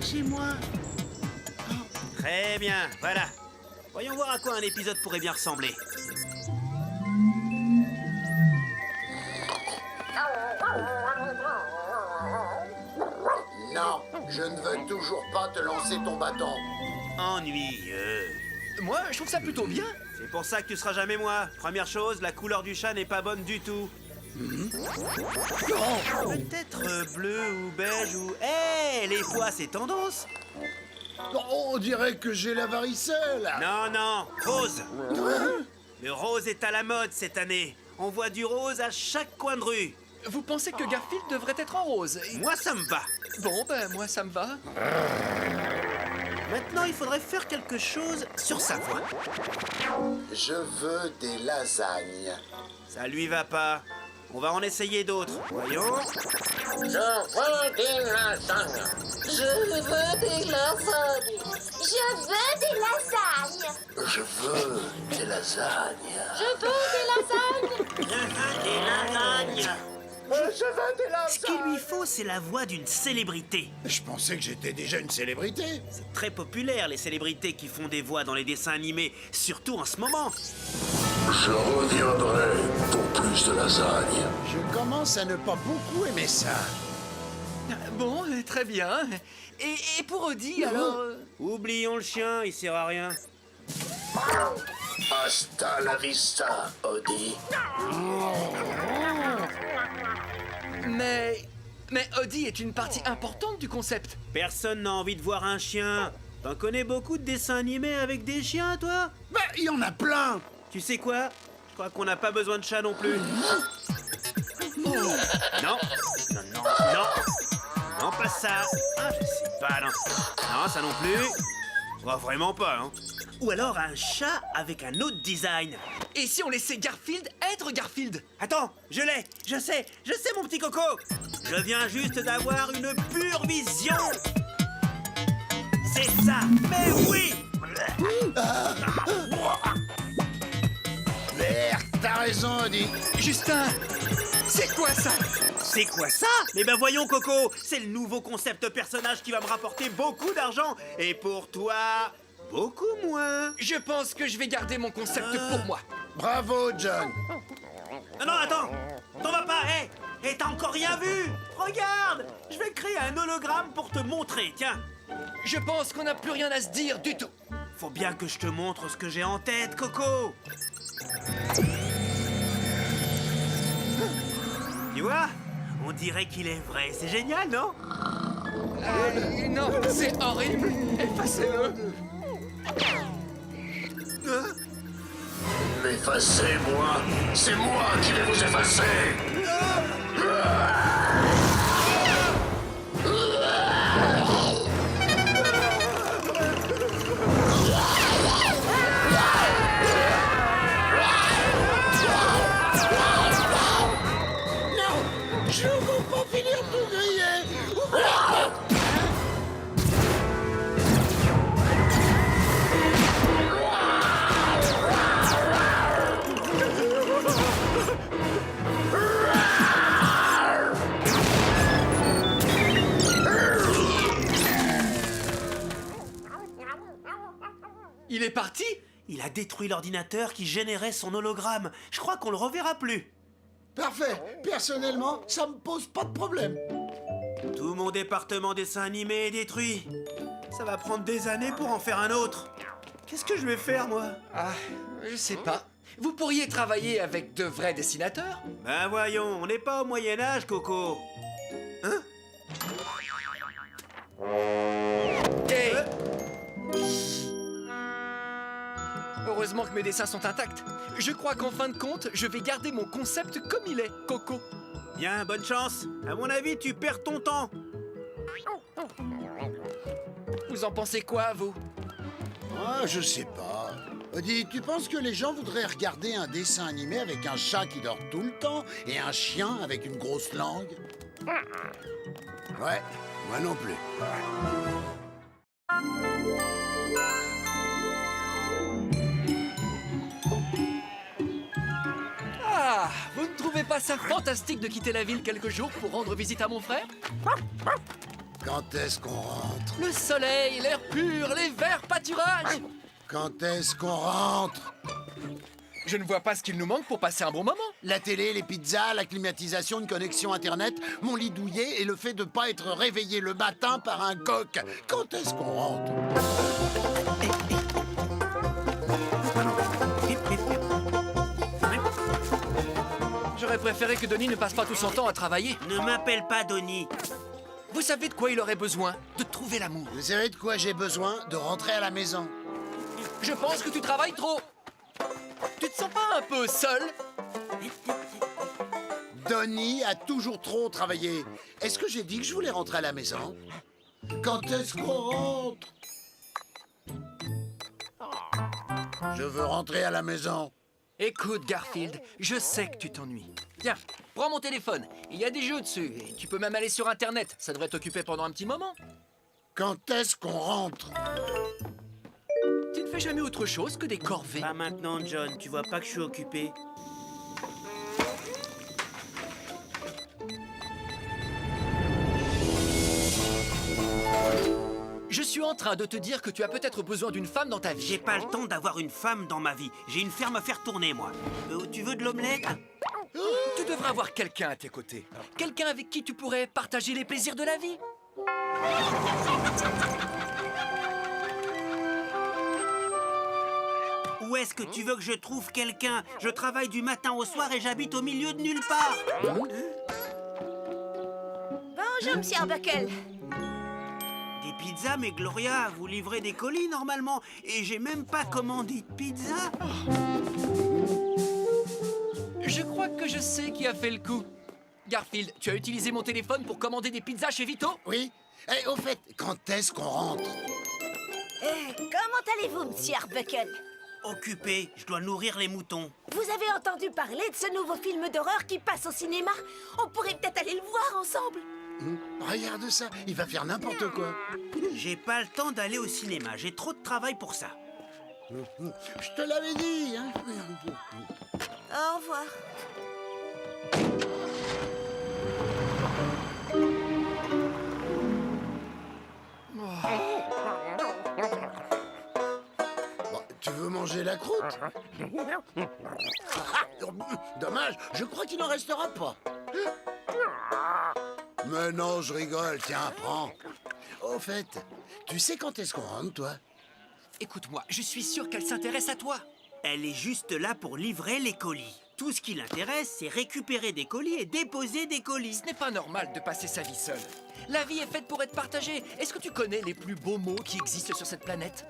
C'est moi. Très bien, voilà. Voyons voir à quoi un épisode pourrait bien ressembler. Non, je ne veux toujours pas te lancer ton bâton. Ennuyeux. Moi, je trouve ça plutôt bien. C'est pour ça que tu seras jamais moi. Première chose, la couleur du chat n'est pas bonne du tout. Peut-être bleu ou beige ou... les pois, c'est tendance. On dirait que j'ai la varicelle. Non, rose. Le rose est à la mode cette année. On voit du rose à chaque coin de rue. Vous pensez que Garfield devrait être en rose? Moi, ça me va. Bon, ben, moi, ça me va. Maintenant, il faudrait faire quelque chose sur sa voix. Je veux des lasagnes. Ça lui va pas. On va en essayer d'autres. Voyons. Je veux des lasagnes. Je veux des lasagnes. Je veux des lasagnes. Je veux des lasagnes. Je veux des lasagnes. Ce qu'il lui faut, c'est la voix d'une célébrité. Je pensais que j'étais déjà une célébrité. C'est très populaire, les célébrités qui font des voix dans les dessins animés, surtout en ce moment. Je reviendrai pour plus de lasagne. Je commence à ne pas beaucoup aimer ça. Bon, très bien. Et pour Odie, alors... Oublions le chien, il sert à rien. Hasta la vista, Odie. Mais Odie est une partie importante du concept. Personne n'a envie de voir un chien. T'en connais beaucoup de dessins animés avec des chiens, toi? Bah, il y en a plein. Tu sais quoi? Je crois qu'on n'a pas besoin de chat non plus. Non, pas ça. Ah, je sais pas, non. Non, ça non plus. Oh, vraiment pas, hein. Ou alors un chat avec un autre design. Et si on laissait Garfield être Garfield? Attends, je l'ai, je sais mon petit Coco. Je viens juste d'avoir une pure vision. C'est ça, mais oui. Merde, t'as raison, Odie. Justin, c'est quoi ça? C'est quoi ça? Eh ben voyons, Coco, c'est le nouveau concept personnage qui va me rapporter beaucoup d'argent. Et pour toi, beaucoup moins. Je pense que je vais garder mon concept pour moi. Bravo, John. Non, attends, t'en vas pas, t'as encore rien vu? Regarde, je vais créer un hologramme pour te montrer, tiens. Je pense qu'on n'a plus rien à se dire du tout. Faut bien que je te montre ce que j'ai en tête, Coco. Tu vois? On dirait qu'il est vrai, c'est génial, non? Non, c'est horrible. Effacez-le. Effacez-moi. C'est moi qui vais vous effacer. Je ne veux pas finir tout grillé. Il est parti? Il a détruit l'ordinateur qui générait son hologramme. Je crois qu'on le reverra plus. Parfait. Personnellement, ça me pose pas de problème. Tout mon département dessin animé est détruit. Ça va prendre des années pour en faire un autre. Qu'est-ce que je vais faire, moi? Ah, je sais pas. Vous pourriez travailler avec de vrais dessinateurs? Ben voyons, on n'est pas au Moyen-Âge, Coco. Hein? Hey! Heureusement que mes dessins sont intacts. Je crois qu'en fin de compte, je vais garder mon concept comme il est, Coco. Bien, bonne chance. À mon avis, tu perds ton temps. Vous en pensez quoi, vous? Ah, je sais pas. Dis, tu penses que les gens voudraient regarder un dessin animé avec un chat qui dort tout le temps et un chien avec une grosse langue? Ouais, moi non plus. Ah, vous ne trouvez pas ça fantastique de quitter la ville quelques jours pour rendre visite à mon frère? Quand est-ce qu'on rentre? Le soleil, l'air pur, les verts pâturages! Quand est-ce qu'on rentre? Je ne vois pas ce qu'il nous manque pour passer un bon moment. La télé, les pizzas, la climatisation, une connexion Internet, mon lit douillet et le fait de pas être réveillé le matin par un coq. Quand est-ce qu'on rentre? J'aurais préféré que Donnie ne passe pas tout son temps à travailler. Ne m'appelle pas Donnie. Vous savez de quoi il aurait besoin? De trouver l'amour. Vous savez de quoi j'ai besoin? De rentrer à la maison. Je pense que tu travailles trop. Tu te sens pas un peu seul? Donnie a toujours trop travaillé. Est-ce que j'ai dit que je voulais rentrer à la maison? Quand est-ce qu'on rentre? Je veux rentrer à la maison. Écoute, Garfield, je sais que tu t'ennuies. Tiens, prends mon téléphone. Il y a des jeux dessus. Et tu peux même aller sur Internet. Ça devrait t'occuper pendant un petit moment. Quand est-ce qu'on rentre? Tu ne fais jamais autre chose que des corvées. Pas maintenant, John. Tu vois pas que je suis occupé. Je suis en train de te dire que tu as peut-être besoin d'une femme dans ta vie. J'ai pas le temps d'avoir une femme dans ma vie. J'ai une ferme à faire tourner, moi. Tu veux de l'omelette? Tu devrais avoir quelqu'un à tes côtés. Quelqu'un avec qui tu pourrais partager les plaisirs de la vie. Où est-ce que tu veux que je trouve quelqu'un? Je travaille du matin au soir et j'habite au milieu de nulle part. Bonjour, monsieur Arbuckle. Des pizzas, mais Gloria, vous livrez des colis normalement. Et j'ai même pas commandé de pizza. Je crois que je sais qui a fait le coup. Garfield, tu as utilisé mon téléphone pour commander des pizzas chez Vito? Oui. Et au fait, quand est-ce qu'on rentre? Comment allez-vous, monsieur Arbuckle? Occupé, je dois nourrir les moutons. Vous avez entendu parler de ce nouveau film d'horreur qui passe au cinéma? On pourrait peut-être aller le voir ensemble. Regarde ça, il va faire n'importe quoi. J'ai pas le temps d'aller au cinéma, j'ai trop de travail pour ça. Je te l'avais dit, hein. Au revoir. Bon, tu veux manger la croûte? Dommage, je crois qu'il n'en restera pas. Mais non, je rigole, tiens, prends. Au fait, tu sais quand est-ce qu'on rentre, toi? Écoute-moi, je suis sûr qu'elle s'intéresse à toi. Elle est juste là pour livrer les colis. Tout ce qui l'intéresse, c'est récupérer des colis et déposer des colis. Ce n'est pas normal de passer sa vie seule. La vie est faite pour être partagée. Est-ce que tu connais les plus beaux mots qui existent sur cette planète?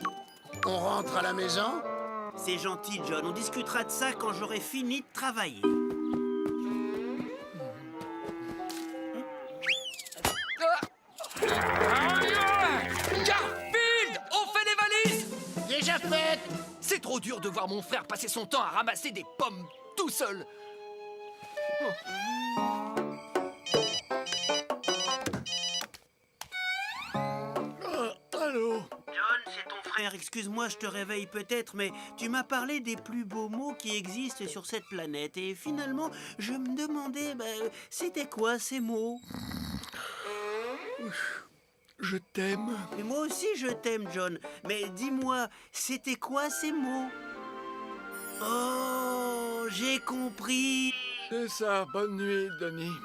On rentre à la maison? C'est gentil, John. On discutera de ça quand j'aurai fini de travailler. Garfield! On fait les valises! Déjà fait. C'est trop dur de voir mon frère passer son temps à ramasser des pommes tout seul. Allô? John, c'est ton frère. Excuse-moi, je te réveille peut-être, mais tu m'as parlé des plus beaux mots qui existent sur cette planète. Et finalement, je me demandais, c'était quoi ces mots? Je t'aime. Mais moi aussi, je t'aime, John. Mais dis-moi, c'était quoi ces mots? Oh, j'ai compris. C'est ça. Bonne nuit, Denis.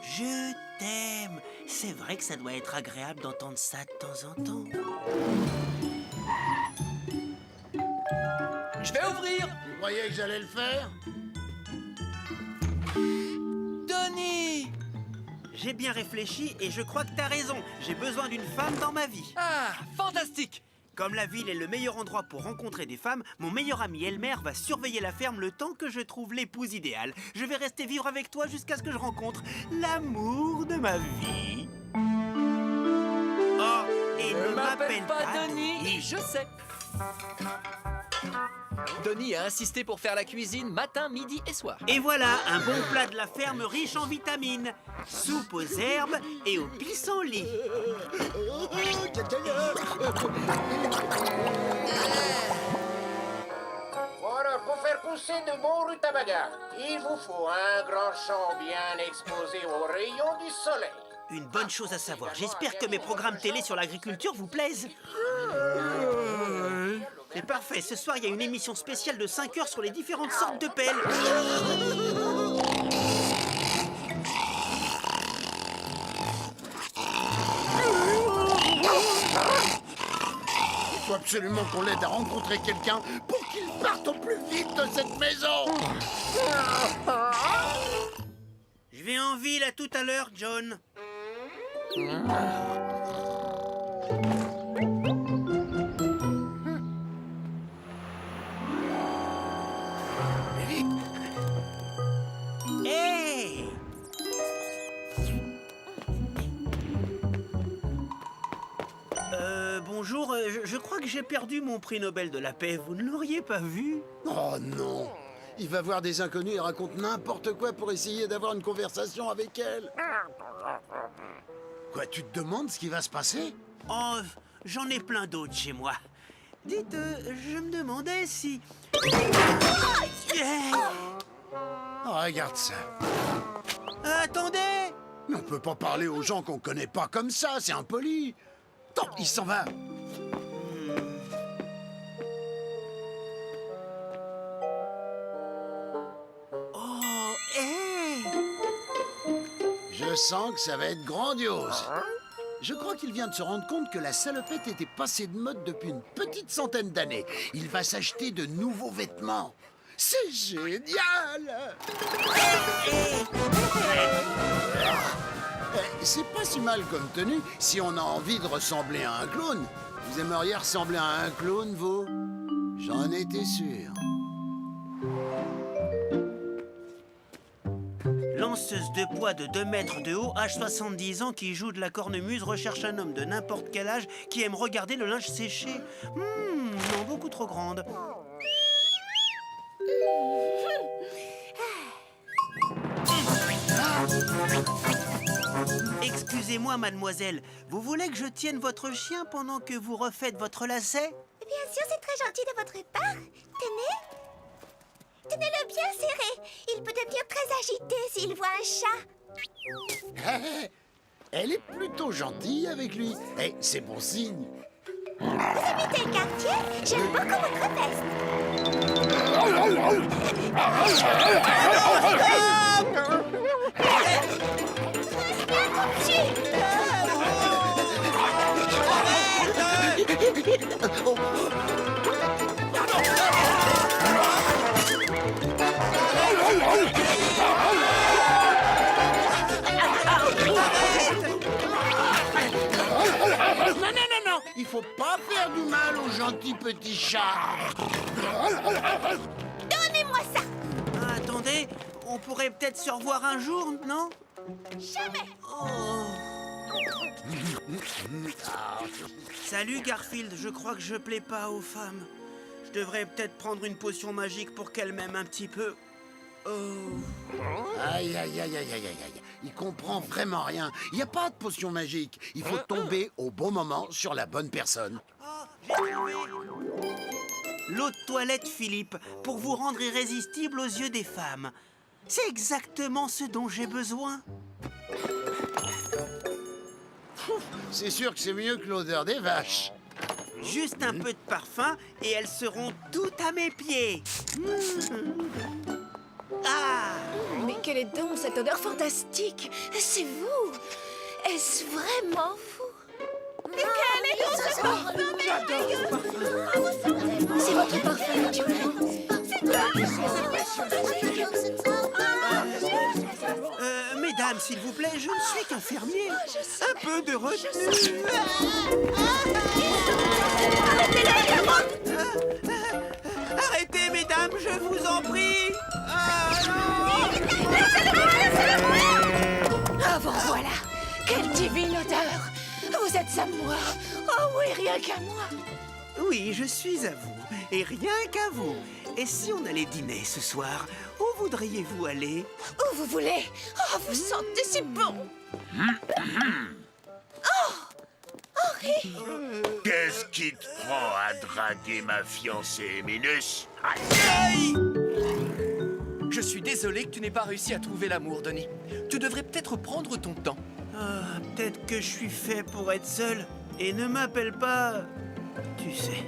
Je t'aime. C'est vrai que ça doit être agréable d'entendre ça de temps en temps. Je vais ouvrir. Tu croyais que j'allais le faire? Denis! J'ai bien réfléchi et je crois que t'as raison. J'ai besoin d'une femme dans ma vie. Ah, fantastique! Comme la ville est le meilleur endroit pour rencontrer des femmes, mon meilleur ami Elmer va surveiller la ferme le temps que je trouve l'épouse idéale. Je vais rester vivre avec toi jusqu'à ce que je rencontre l'amour de ma vie. Oh, et ne m'appelle pas Denis, je sais. Denis a insisté pour faire la cuisine matin, midi et soir. Et voilà, un bon plat de la ferme riche en vitamines. Soupe aux herbes et au pissenlit. Voilà, pour faire pousser de bons rutabagas, il vous faut un grand champ bien exposé aux rayons du soleil. Une bonne chose à savoir. J'espère que mes programmes télé sur l'agriculture vous plaisent. C'est parfait. Ce soir, il y a une émission spéciale de 5 heures sur les différentes sortes de pelles. Il faut absolument qu'on l'aide à rencontrer quelqu'un pour qu'il parte au plus vite de cette maison. Je vais en ville, à tout à l'heure, John. Hey! Bonjour, je crois que j'ai perdu mon prix Nobel de la paix. Vous ne l'auriez pas vu? Oh non! Il va voir des inconnus et raconte n'importe quoi pour essayer d'avoir une conversation avec elle. Quoi, tu te demandes ce qui va se passer? Oh, j'en ai plein d'autres chez moi. Dites, je me demandais si... Oh, regarde ça. Attendez! Mais on peut pas parler aux gens qu'on connaît pas comme ça, c'est impoli. Attends, il s'en va. Oh, hé! Je sens que ça va être grandiose. Je crois qu'il vient de se rendre compte que la salopette était passée de mode depuis une petite centaine d'années. Il va s'acheter de nouveaux vêtements. C'est génial! C'est pas si mal comme tenue si on a envie de ressembler à un clown. Vous aimeriez ressembler à un clown, vous? J'en étais sûr. Lanceuse de poids de 2 mètres de haut, âge 70 ans, qui joue de la cornemuse, recherche un homme de n'importe quel âge qui aime regarder le linge séché. Non, beaucoup trop grande. Excusez-moi, mademoiselle, vous voulez que je tienne votre chien pendant que vous refaites votre lacet? Bien sûr, c'est très gentil de votre part. Tenez. Tenez-le bien serré. Il peut devenir très agité s'il voit un chat. Elle est plutôt gentille avec lui. Et c'est bon signe. Vous habitez le quartier? J'aime beaucoup votre veste. Non, il faut pas faire du mal aux gentils petits chats. Donnez-moi ça. Ah, attendez, on pourrait peut-être se revoir un jour, non? Jamais. Salut Garfield, je crois que je plais pas aux femmes. Je devrais peut-être prendre une potion magique pour qu'elles m'aiment un petit peu. Aïe, aïe, aïe, aïe, aïe, aïe, aïe. Il comprend vraiment rien. Il n'y a pas de potion magique. Il faut tomber au bon moment sur la bonne personne. J'ai trouvé. L'eau de toilette, Philippe, pour vous rendre irrésistible aux yeux des femmes. C'est exactement ce dont j'ai besoin. C'est sûr que c'est mieux que l'odeur des vaches. Juste un peu de parfum et elles seront toutes à mes pieds. Ah! Mais quelle est donc cette odeur fantastique? C'est vous? Est-ce vraiment vous? Mais quel est donc ce parfum? C'est votre parfum naturel. Mesdames, s'il vous plaît, je ne suis qu'un fermier. Un peu de retenue. Arrêtez, mesdames, je vous en prie. Ah bon, voilà. Quelle divine odeur. Vous êtes à moi. Oh oui, rien qu'à moi. Oui, je suis à vous. Et rien qu'à vous. Et si on allait dîner ce soir, où voudriez-vous aller? Où vous voulez. Oh, vous sentez si bon. Henri. Qu'est-ce qui te prend à draguer ma fiancée, Minus? Aïe! Je suis désolé que tu n'aies pas réussi à trouver l'amour, Denis. Tu devrais peut-être prendre ton temps. Ah, peut-être que je suis fait pour être seul. Et ne m'appelle pas... Tu sais...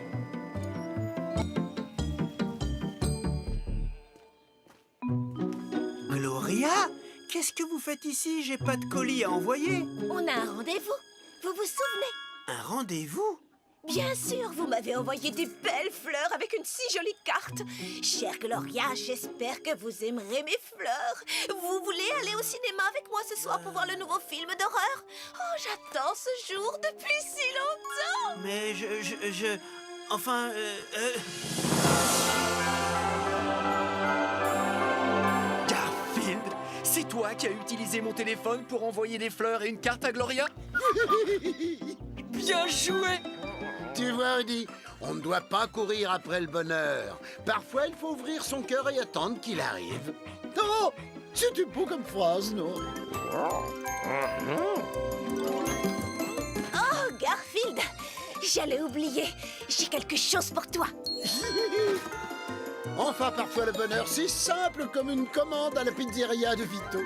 Gloria? Qu'est-ce que vous faites ici? J'ai pas de colis à envoyer. On a un rendez-vous. Vous vous souvenez? Un rendez-vous? Bien sûr, vous m'avez envoyé des belles fleurs avec une si jolie carte. Chère Gloria, j'espère que vous aimerez mes fleurs. Vous voulez aller au cinéma avec moi ce soir pour voir le nouveau film d'horreur? Oh, j'attends ce jour depuis si longtemps. Mais Enfin, Garfield, c'est toi qui as utilisé mon téléphone pour envoyer des fleurs et une carte à Gloria? Bien joué! Tu vois, Woody, on ne doit pas courir après le bonheur. Parfois, il faut ouvrir son cœur et attendre qu'il arrive. Oh, c'était beau comme phrase, non? Oh, Garfield, j'allais oublier. J'ai quelque chose pour toi. Enfin, parfois, le bonheur, c'est simple comme une commande à la pizzeria de Vito.